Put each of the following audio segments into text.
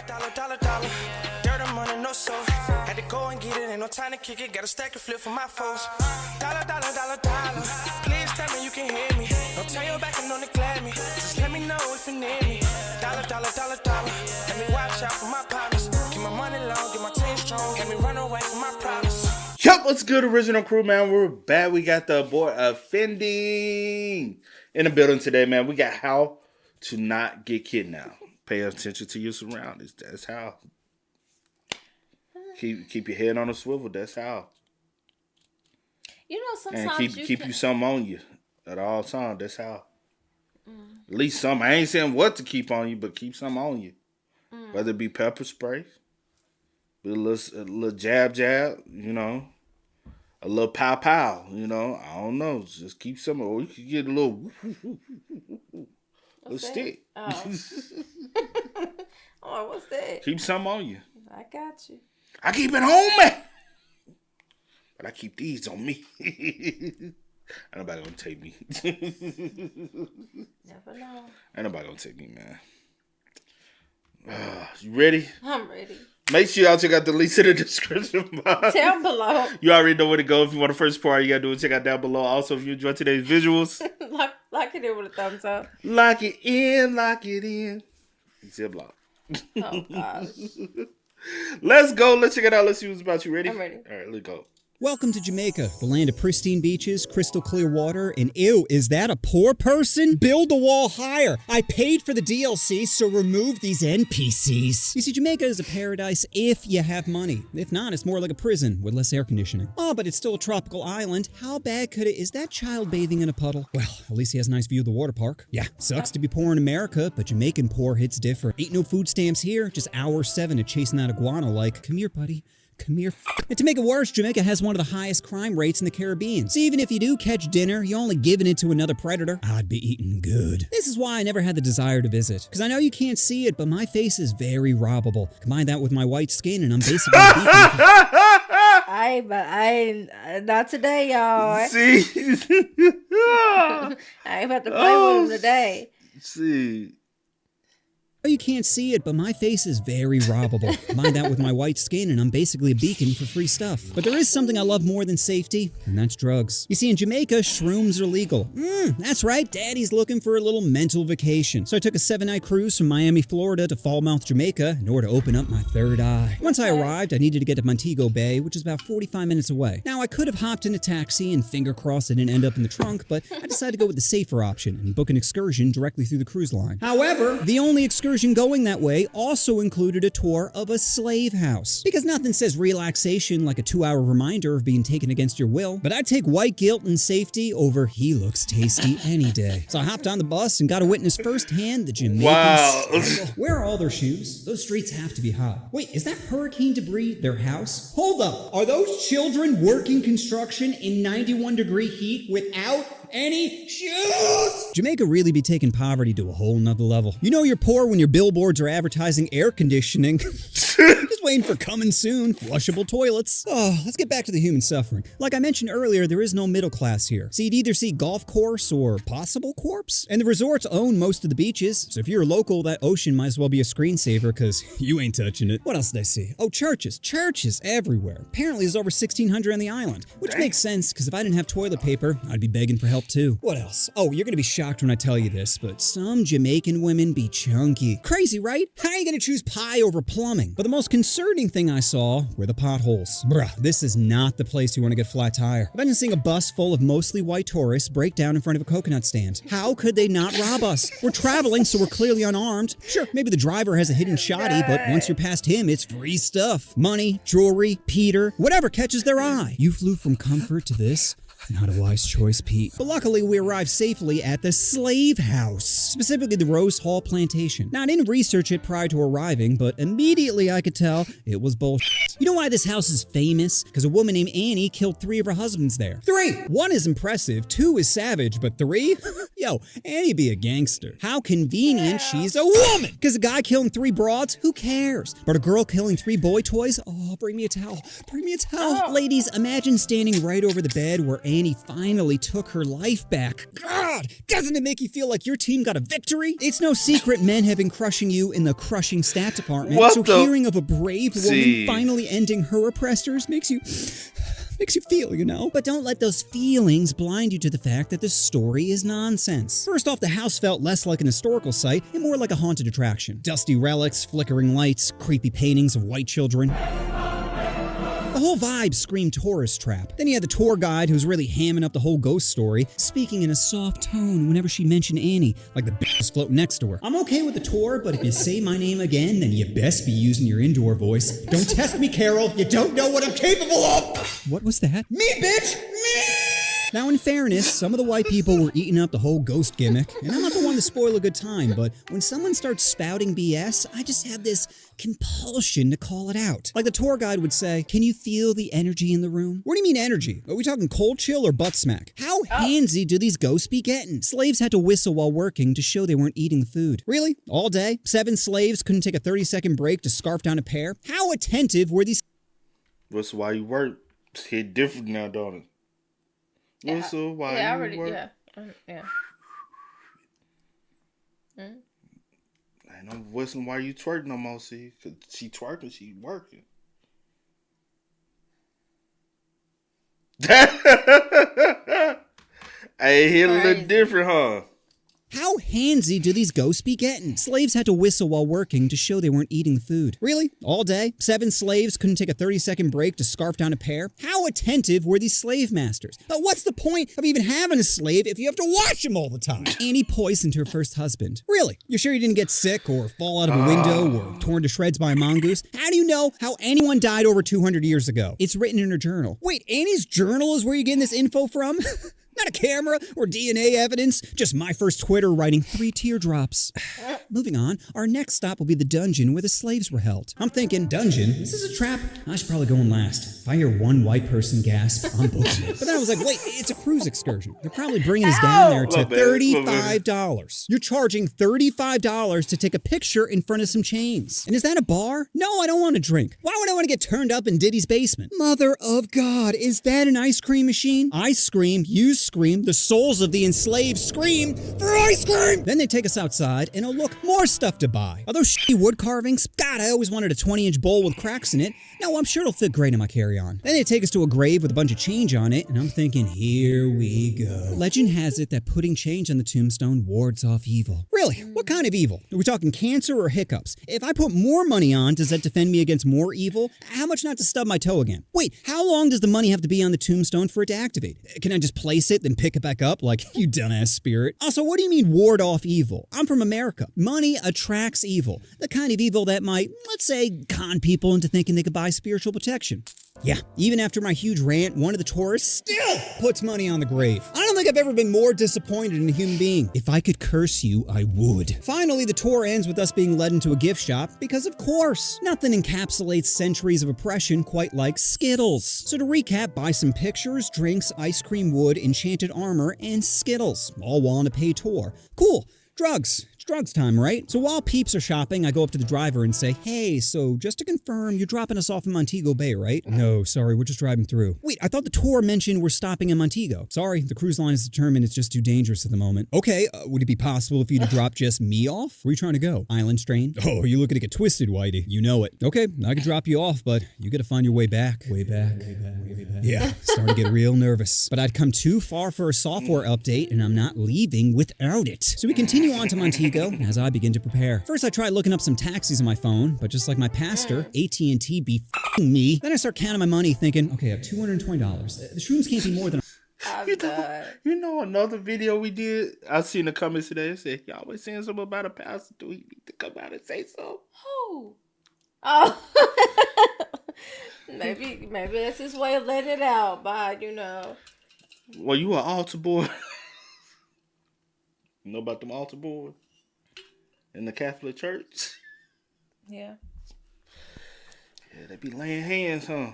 Dollar. Dirt and money, no soul. Had to go and get it, ain't no time to kick it. Got a stack of flip for my foes. Dollar. Please tell me you can hear me. Don't turn your back and don't neglect me. Just let me know if you need me. Dollar. Let me watch out for my partners. Keep my money long, get my team strong. Let me run away from my problems. Yup, what's good, original crew, man? We're back. We got the boy offending in the building today, man. We got how to not get kidnapped. Pay attention to your surroundings. That's how. Keep your head on a swivel. That's how. You know, sometimes and keep you something on you at all times. That's how. At least some. I ain't saying what to keep on you, but keep something on you. Whether it be pepper spray, be a little jab, you know, a little pow, you know. I don't know. Just keep some. Or you could get a little stick. Oh. Oh, what's that? Keep something on you. I got you. I keep it on me. But I keep these on me. Ain't nobody gonna take me. Never know. Ain't nobody gonna take me, man. You ready? I'm ready. Make sure y'all check out the links in the description box. Down below. You already know where to go. If you want the first part, you gotta do it. Check out down below. Also, if you enjoyed today's visuals, lock it in with a thumbs up. Lock it in. Ziploc. Oh gosh. Let's go. Let's check it out. Let's see what's about. You ready? I'm ready. All right, let's go. Welcome to Jamaica, the land of pristine beaches, crystal clear water, and ew, is that a poor person? Build the wall higher. I paid for the DLC, so remove these NPCs. You see, Jamaica is a paradise if you have money. If not, it's more like a prison with less air conditioning. Oh, but it's still a tropical island. How bad could it? Is that child bathing in a puddle? Well, at least he has a nice view of the water park. Yeah, sucks to be poor in America, but Jamaican poor hits different. Ain't no food stamps here, just hour 7 of chasing that iguana like, come here, buddy. Come here. And to make it worse, Jamaica has one of the highest crime rates in the Caribbean. So even if you do catch dinner, you're only giving it to another predator. I'd be eating good. This is why I never had the desire to visit. Because I know you can't see it, but my face is very robbable. Combine that with my white skin, and I'm basically not today, y'all. See? I ain't about to play with him today. See. You can't see it, but my face is very robbable. Combine that with my white skin, and I'm basically a beacon for free stuff. But there is something I love more than safety, and that's drugs. You see, in Jamaica, shrooms are legal. That's right, Daddy's looking for a little mental vacation. So I took a 7-night cruise from Miami, Florida to Falmouth, Jamaica, in order to open up my third eye. Once I arrived, I needed to get to Montego Bay, which is about 45 minutes away. Now, I could have hopped in a taxi and finger crossed I didn't end up in the trunk, but I decided to go with the safer option and book an excursion directly through the cruise line. However, the only excursion going that way also included a tour of a slave house. Because nothing says relaxation like a 2-hour reminder of being taken against your will. But I'd take white guilt and safety over he looks tasty any day. So I hopped on the bus and got to witness firsthand the Jamaican struggle. Where are all their shoes? Those streets have to be hot. Wait, is that hurricane debris their house? Hold up, are those children working construction in 91-degree heat without any shoes? Jamaica really be taking poverty to a whole nother level. You know you're poor when your billboards are advertising air conditioning. Just waiting for coming soon, flushable toilets. Oh, let's get back to the human suffering. Like I mentioned earlier, there is no middle class here. So you'd either see golf course or possible corpse. And the resorts own most of the beaches. So if you're a local, that ocean might as well be a screensaver because you ain't touching it. What else did I see? Oh, churches. Churches everywhere. Apparently there's over 1,600 on the island. Which makes sense because if I didn't have toilet paper, I'd be begging for help too. What else? Oh, you're gonna be shocked when I tell you this, but some Jamaican women be chunky. Crazy, right? How are you gonna choose pie over plumbing? But the most concerning thing I saw were the potholes. Bruh, this is not the place you want to get flat tire. Imagine seeing a bus full of mostly white tourists break down in front of a coconut stand. How could they not rob us? We're traveling, so we're clearly unarmed. Sure, maybe the driver has a hidden shotty, but once you're past him, it's free stuff. Money, jewelry, Peter, whatever catches their eye. You flew from comfort to this. Not a wise choice, Pete. But luckily, we arrived safely at the slave house, specifically the Rose Hall Plantation. Now, I didn't research it prior to arriving, but immediately I could tell it was bullshit. You know why this house is famous? Because a woman named Annie killed 3 of her husbands there. 3! 1 is impressive, 2 is savage, but 3? Yo, Annie be a gangster. How convenient she's a woman! Because a guy killing 3 broads, who cares? But a girl killing 3 boy toys? Oh, bring me a towel. Bring me a towel. Oh. Ladies, imagine standing right over the bed where Annie finally took her life back. God, doesn't it make you feel like your team got a victory? It's no secret men have been crushing you in the crushing stat department. What so the- hearing of a brave woman See. finally ending her oppressors makes you feel, you know? But don't let those feelings blind you to the fact that this story is nonsense. First off, the house felt less like an historical site and more like a haunted attraction. Dusty relics, flickering lights, creepy paintings of white children. The whole vibe screamed tourist trap. Then you had the tour guide who's really hamming up the whole ghost story, speaking in a soft tone whenever she mentioned Annie, like the bitch was floating next to her. I'm okay with the tour, but if you say my name again, then you best be using your indoor voice. Don't test me, Carol. You don't know what I'm capable of. What was that? Me, bitch! Me! Now, in fairness, some of the white people were eating up the whole ghost gimmick, and I'm not the one to spoil a good time, but when someone starts spouting BS, I just have this compulsion to call it out. Like the tour guide would say, can you feel the energy in the room? What do you mean energy? Are we talking cold chill or butt smack? How handsy do these ghosts be getting? Slaves had to whistle while working to show they weren't eating the food. Really? All day? 7 slaves couldn't take a 30-second break to scarf down a pear? How attentive were these? That's why you work. It's hit different now, don't it? Whistle while you work. Yeah. Ain't no whistling while you twerk no more, see? Cause she twerking, she working. Hey, hit a little different, huh? How handsy do these ghosts be getting? Slaves had to whistle while working to show they weren't eating the food. Really? All day? 7 slaves couldn't take a 30-second break to scarf down a pear? How attentive were these slave masters? But what's the point of even having a slave if you have to watch him all the time? Annie poisoned her first husband. Really? You're sure you didn't get sick or fall out of a window or torn to shreds by a mongoose? How do you know how anyone died over 200 years ago? It's written in her journal. Wait, Annie's journal is where you're getting this info from? Not a camera or DNA evidence, just my first Twitter writing 3 teardrops. Moving on, our next stop will be the dungeon where the slaves were held. I'm thinking, dungeon? This is a trap? I should probably go in last. If I hear one white person gasp, I'm booking it. But then I was like, wait, it's a cruise excursion. They're probably bringing us down there to $35. You're charging $35 to take a picture in front of some chains. And is that a bar? No, I don't want to drink. Why would I want to get turned up in Diddy's basement? Mother of God, is that an ice cream machine? I scream, you scream, the souls of the enslaved scream for ice cream! Then they take us outside, and oh look, more stuff to buy. Are those shitty wood carvings? God, I always wanted a 20-inch bowl with cracks in it. No, I'm sure it'll fit great in my carry-on. Then they take us to a grave with a bunch of change on it, and I'm thinking, here we go. Legend has it that putting change on the tombstone wards off evil. Really? What kind of evil? Are we talking cancer or hiccups? If I put more money on, does that defend me against more evil? How much not to stub my toe again? Wait, how long does the money have to be on the tombstone for it to activate? Can I just place it, then pick it back up like, you dumbass spirit? Also, what do you mean ward off evil? I'm from America. Money attracts evil. The kind of evil that might, let's say, con people into thinking they could buy spiritual protection. Yeah, even after my huge rant, one of the tourists still puts money on the grave. I don't think I've ever been more disappointed in a human being. If I could curse you, I would. Finally, the tour ends with us being led into a gift shop because, of course, nothing encapsulates centuries of oppression quite like Skittles. So to recap, buy some pictures, drinks, ice cream wood, enchanted armor, and Skittles, all while on a paid tour. Cool. Drugs. It's drugs time, right? So while peeps are shopping, I go up to the driver and say, hey, so just to confirm, you're dropping us off in Montego Bay, right? No, sorry, we're just driving through. Wait, I thought the tour mentioned we're stopping in Montego. Sorry, the cruise line has determined it's just too dangerous at the moment. Okay, would it be possible for you to drop just me off? Where are you trying to go? Island strain? Oh, you're looking to get twisted, Whitey. You know it. Okay, I could drop you off, but you gotta find your way back. Way back. Yeah, starting to get real nervous. But I'd come too far for a software update, and I'm not leaving without it. So we continue on to Montego as I begin to prepare. First, I try looking up some taxis on my phone, but just like my pastor, AT&T be f***ing me. Then I start counting my money thinking, okay, I have $220. The shrooms can't be more than You know another video we did? I seen the comments today. It said, y'all always saying something about a pastor. Do he need to come out and say something? Who? Oh. maybe that's his way of letting it out by, Well, you an altar boy. You know about them altar boys in the Catholic Church? Yeah. Yeah, they be laying hands, huh?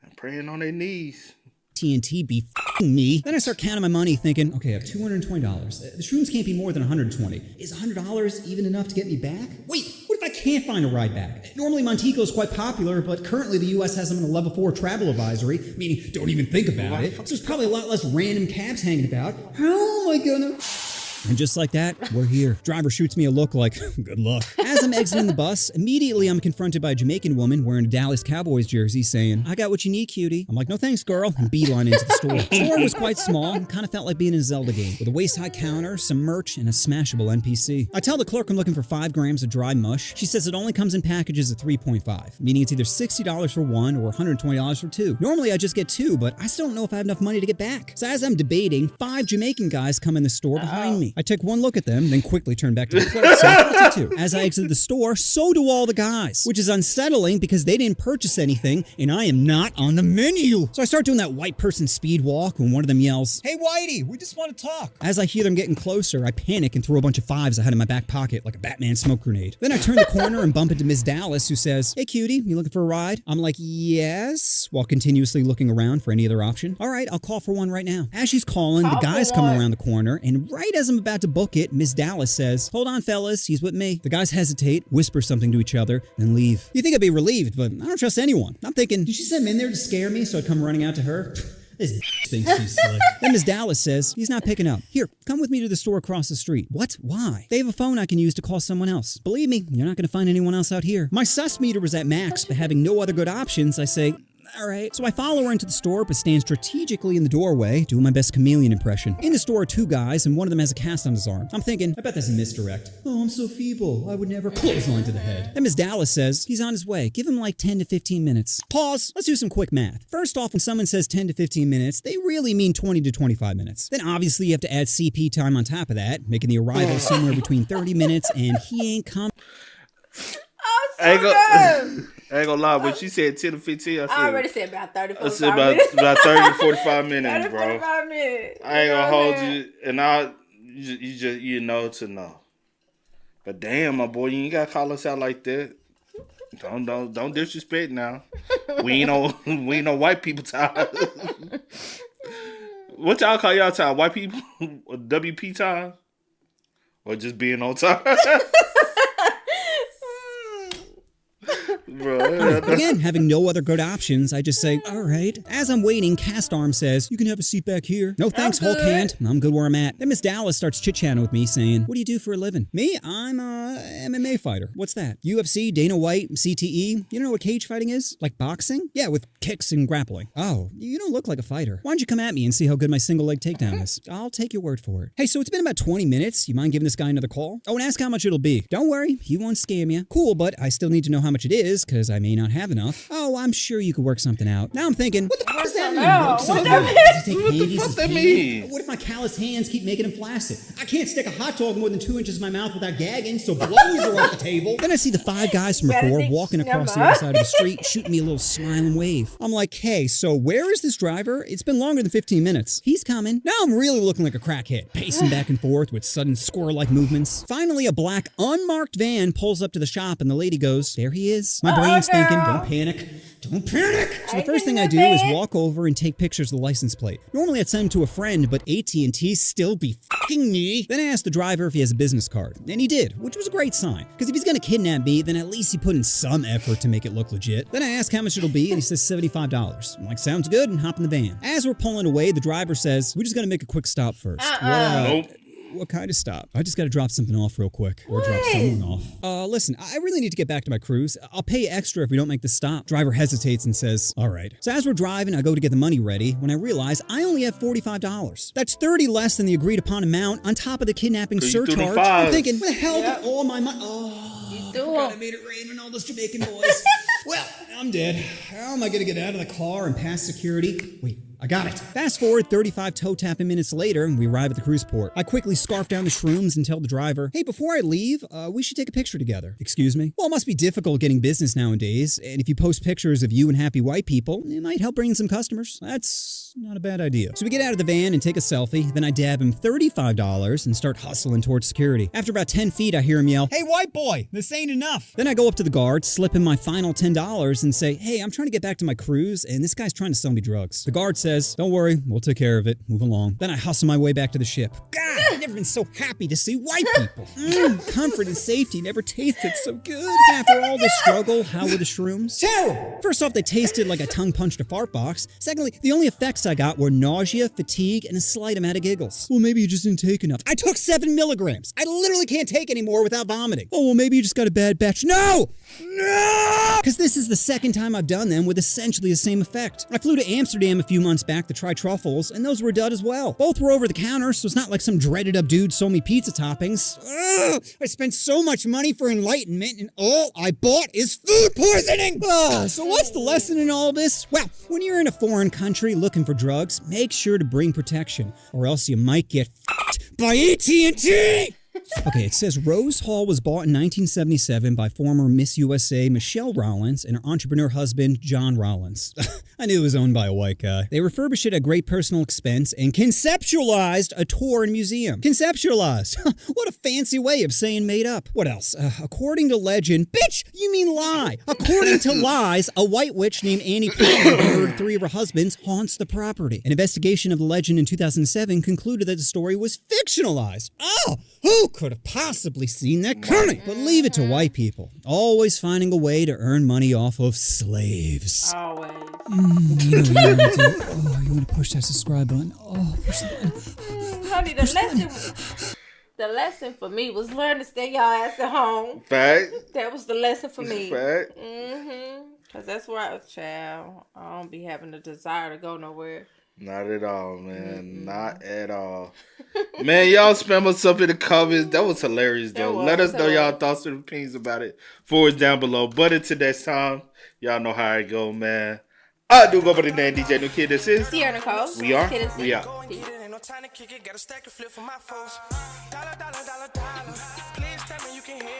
And praying on their knees. AT&T be f***ing me. Then I start counting my money thinking, okay, I have $220. The shrooms can't be more than $120. Is $100 even enough to get me back? Wait, what if I can't find a ride back? Normally Montego is quite popular, but currently the U.S. has them in a level 4 travel advisory, meaning don't even think about it. So there's probably a lot less random cabs hanging about. How am I gonna... And just like that, we're here. Driver shoots me a look like, good luck. As I'm exiting the bus, immediately I'm confronted by a Jamaican woman wearing a Dallas Cowboys jersey saying, I got what you need, cutie. I'm like, no thanks, girl, and beeline into the store. The store was quite small and kind of felt like being in a Zelda game, with a waist-high counter, some merch, and a smashable NPC. I tell the clerk I'm looking for 5 grams of dry mush. She says it only comes in packages of 3.5, meaning it's either $60 for 1 or $120 for 2. Normally I just get 2, but I still don't know if I have enough money to get back. So as I'm debating, 5 Jamaican guys come in the store behind me. I take one look at them, then quickly turn back to the clerk. So 22. As I exit the store, so do all the guys, which is unsettling because they didn't purchase anything, and I am not on the menu. So I start doing that white person speed walk when one of them yells, "Hey Whitey, we just want to talk." As I hear them getting closer, I panic and throw a bunch of 5s I had in my back pocket like a Batman smoke grenade. Then I turn the corner and bump into Miss Dallas, who says, "Hey cutie, you looking for a ride?" I'm like, "Yes," while continuously looking around for any other option. "All right, I'll call for one right now." As she's calling, the guys come around the corner, and right as I'm about to book it, Miss Dallas says, "Hold on, fellas, he's with me." The guys hesitate, whisper something to each other, then leave. You think I'd be relieved, but I don't trust anyone. I'm thinking, did she send him in there to scare me so I'd come running out to her? This thinks she's slick. Then Miss Dallas says, "He's not picking up. Here, come with me to the store across the street." What? Why? They have a phone I can use to call someone else. Believe me, you're not going to find anyone else out here. My sus meter was at max, but having no other good options, I say, all right. So I follow her into the store, but stand strategically in the doorway, doing my best chameleon impression. In the store are 2 guys, and one of them has a cast on his arm. I'm thinking, I bet that's a misdirect. "Oh, I'm so feeble. I would never clothesline to the head." Then Ms. Dallas says, "He's on his way. Give him like 10 to 15 minutes. Pause. Let's do some quick math. First off, when someone says 10 to 15 minutes, they really mean 20 to 25 minutes. Then obviously you have to add CP time on top of that, making the arrival somewhere between 30 minutes, and he ain't coming. I ain't gonna lie, when she said 10 to 15, I already said about 30, 45 I said minutes. about 30 to 45 minutes, 30, bro. 45 minutes. I ain't gonna hold you, and you know to know. But damn, my boy, you ain't gotta call us out like that. Don't disrespect now. We ain't no white people time. What y'all call y'all time? White people? WP time? Or just being on time? Bro, Again, having no other good options, I just say, all right. As I'm waiting, Cast Arm says, "You can have a seat back here." "No thanks, Hulk Hand. I'm good where I'm at." Then Miss Dallas starts chit-chatting with me, saying, "What do you do for a living?" "Me? I'm a MMA fighter." "What's that?" "UFC, Dana White, CTE. You don't know what cage fighting is? Like boxing?" "Yeah, with kicks and grappling." "Oh, you don't look like a fighter. Why don't you come at me and see how good my single leg takedown is?" "I'll take your word for it." "Hey, so it's been about 20 minutes. You mind giving this guy another call?" "Oh, and ask how much it'll be." "Don't worry, he won't scam you." "Cool, but I still need to know how much it is, because I may not have enough." "Oh, I'm sure you could work something out." Now I'm thinking, what the fuck does that mean? What the fuck that mean? What if my calloused hands keep making him flaccid? I can't stick a hot dog more than 2 inches in my mouth without gagging, so blows are off the table. Then I see the 5 guys from before walking across the other side of the street, shooting me a little smiling wave. I'm like, hey, so where is this driver? It's been longer than 15 minutes. He's coming. Now I'm really looking like a crackhead, pacing back and forth with sudden squirrel-like movements. Finally, a black, unmarked van pulls up to the shop, and the lady goes, "There he is." My brain's thinking, don't panic. Don't panic! So the first thing I do is walk over and take pictures of the license plate. Normally I'd send them to a friend, but AT&T still be fucking me. Then I asked the driver if he has a business card, and he did, which was a great sign. Because if he's gonna kidnap me, then at least he put in some effort to make it look legit. Then I asked how much it'll be, and he says $75. I'm like, sounds good, and hop in the van. As we're pulling away, the driver says, "We just gotta make a quick stop first." Nope. What kind of stop? I just gotta drop something off real quick. Or drop someone off. Listen, I really need to get back to my cruise. I'll pay you extra if we don't make the stop. Driver hesitates and says, all right. So as we're driving, I go to get the money ready when I realize I only have $45. That's 30 less than the agreed upon amount on top of the kidnapping surcharge. I'm thinking, where the hell did all my money? Oh, God, I made it rain on all those Jamaican boys. Well, I'm dead. How am I gonna get out of the car and past security? Wait. I got it. Fast forward 35 toe tapping minutes later, and we arrive at the cruise port. I quickly scarf down the shrooms and tell the driver, hey, before I leave, we should take a picture together. Excuse me? Well, it must be difficult getting business nowadays, and if you post pictures of you and happy white people, it might help bring in some customers. That's not a bad idea. So we get out of the van and take a selfie, then I dab him $35 and start hustling towards security. After about 10 feet, I hear him yell, hey, white boy, this ain't enough. Then I go up to the guard, slip him my final $10 and say, hey, I'm trying to get back to my cruise, and this guy's trying to sell me drugs. The guard says, says, don't worry, we'll take care of it. Move along. Then I hustle my way back to the ship. God, I've never been so happy to see white people. Comfort and safety never tasted so good. After all this struggle, how were the shrooms? Terrible! First off, they tasted like a tongue punched a fart box. Secondly, the only effects I got were nausea, fatigue, and a slight amount of giggles. Well, maybe you just didn't take enough. I took 7 milligrams. I literally can't take any more without vomiting. Oh, well, maybe you just got a bad batch. No! No! Because this is the second time I've done them with essentially the same effect. I flew to Amsterdam a few months back to try truffles, and those were dud as well. Both were over the counter, so it's not like some dreaded up dude sold me pizza toppings. Ugh, I spent so much money for enlightenment, and all I bought is food poisoning! So what's the lesson in all this? Well, when you're in a foreign country looking for drugs, make sure to bring protection, or else you might get f***ed by AT&T! Okay, it says Rose Hall was bought in 1977 by former Miss USA Michelle Rollins and her entrepreneur husband, John Rollins. I knew it was owned by a white guy. They refurbished it at great personal expense and conceptualized a tour and museum. Conceptualized. What a fancy way of saying made up. What else? According to legend, bitch, you mean lie. According to lies, a white witch named Annie Palmer, who murdered 3 of her husbands, haunts the property. An investigation of the legend in 2007 concluded that the story was fictionalized. Oh, who could have possibly seen that coming? But leave it to white people, always finding a way to earn money off of slaves. Always. You want to push that subscribe button? Oh, push the button. Honey, the lesson for me was learn to stay y'all ass at home. Fact. That was the lesson for me. Fact. Because that's where I was, child. I don't be having the desire to go nowhere. Not at all, man. Not at all. Man, y'all spam us up in the comments. That was hilarious, though. Let us know y'all thoughts and opinions about it for us down below. But until next time, y'all know how it go, man. I do go by the name DJ New Kid. This is Sierra Nicole. We Are. Kid and We Out. Go and get it, ain't no time to kick it. Got a stack of flip for my foes. Dollar, dollar, dollar, dollar. Please tell me you can hear